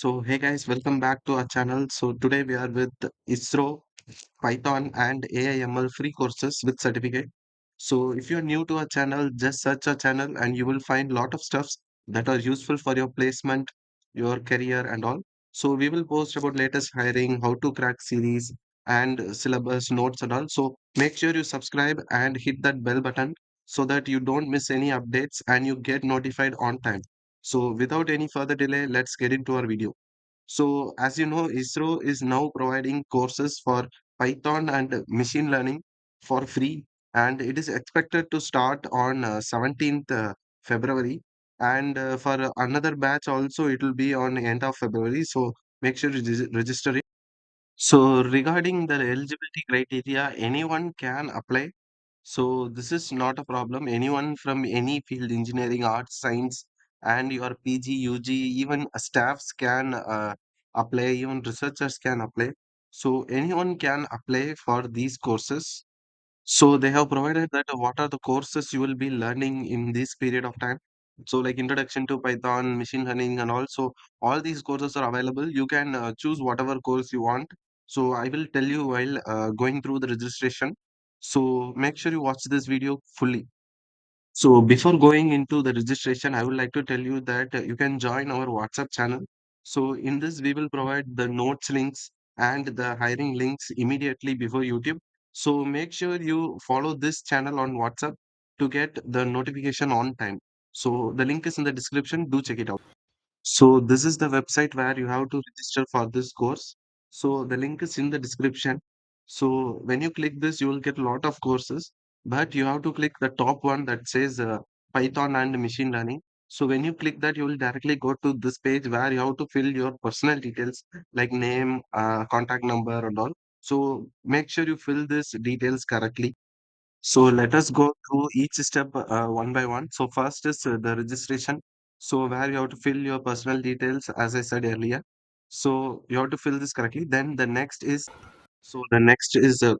So, hey guys, welcome back to our channel. So, today we are with ISRO, Python, and AIML free courses with certificate. So, if you're new to our channel, just search our channel and you will find lot of stuffs that are useful for your placement, your career, and all. So, we will post about latest hiring, how to crack series, and syllabus notes and all. So, make sure you subscribe and hit that bell button so that you don't miss any updates and you get notified on time. So, without any further delay, let's get into our video. So, as you know, ISRO is now providing courses for Python and machine learning for free, and it is expected to start on 17th February. And for another batch also, it will be on end of February. So, make sure you register it. So, regarding the eligibility criteria, anyone can apply. So this is not a problem. Anyone from any field, engineering, arts, science, and your PG, UG, even staffs can apply, even researchers can apply. So anyone can apply for these courses. So they have provided that what are the courses you will be learning in this period of time. So like introduction to Python, machine learning, and also all these courses are available. You can choose whatever course you want. So I will tell you while going through the registration. So make sure you watch this video fully. So before going into the registration, I would like to tell you that you can join our WhatsApp channel. So in this, we will provide the notes links and the hiring links immediately before YouTube. So make sure you follow this channel on WhatsApp to get the notification on time. So the link is in the description. Do check it out. So this is the website where you have to register for this course. So the link is in the description. So when you click this, you will get a lot of courses, but you have to click the top one that says Python and machine learning. So when you click that, you will directly go to this page where you have to fill your personal details like name, contact number, and all. So make sure you fill these details correctly. So let us go through each step one by one. So first is the registration. So where you have to fill your personal details, as I said earlier. So you have to fill this correctly. Then the next is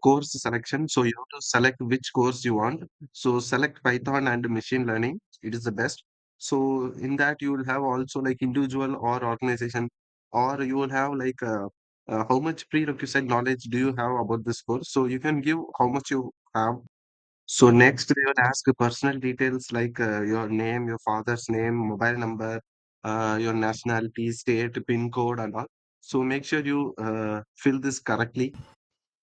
course selection. So you have to select which course you want. So select Python and machine learning. It is the best. So in that you will have also like individual or organization, or you will have like how much prerequisite knowledge do you have about this course. So you can give how much you have. So next they will ask you personal details like your name, your father's name, mobile number, your nationality, state, PIN code, and all. So make sure you fill this correctly.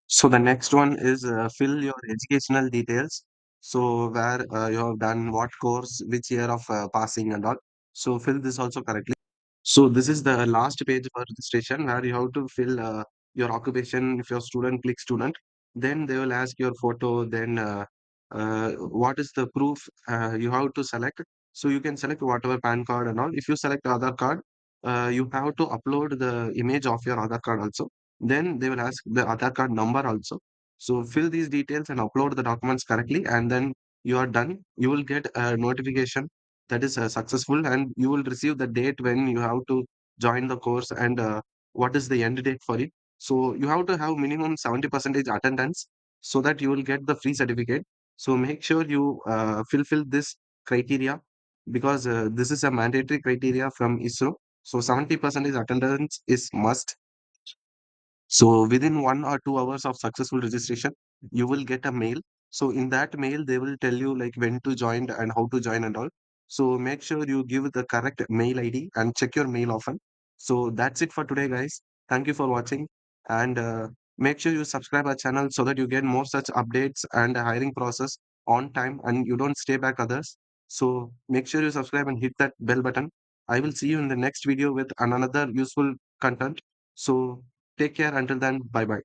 So the next one is fill your educational details. So where you have done what course, which year of passing, and all. So fill this also correctly. So this is the last page for registration where you have to fill your occupation. If you're student, click student. Then they will ask your photo. Then what is the proof you have to select? So you can select whatever PAN card and all. If you select Aadhaar card, you have to upload the image of your Aadhaar card also. Then they will ask the Aadhaar card number also. So fill these details and upload the documents correctly, and then you are done. You will get a notification that is successful, and you will receive the date when you have to join the course and what is the end date for it. So you have to have minimum 70 percentage attendance so that you will get the free certificate. So make sure you fulfill this criteria because this is a mandatory criteria from ISRO. So 70 percentage attendance is must. So within 1 or 2 hours of successful registration, you will get a mail. So in that mail, they will tell you like when to join and how to join and all. So make sure you give the correct mail ID and check your mail often. So that's it for today, guys. Thank you for watching, and make sure you subscribe our channel so that you get more such updates and hiring process on time and you don't stay back others. So make sure you subscribe and hit that bell button. I will see you in the next video with another useful content. So take care until then. Bye bye.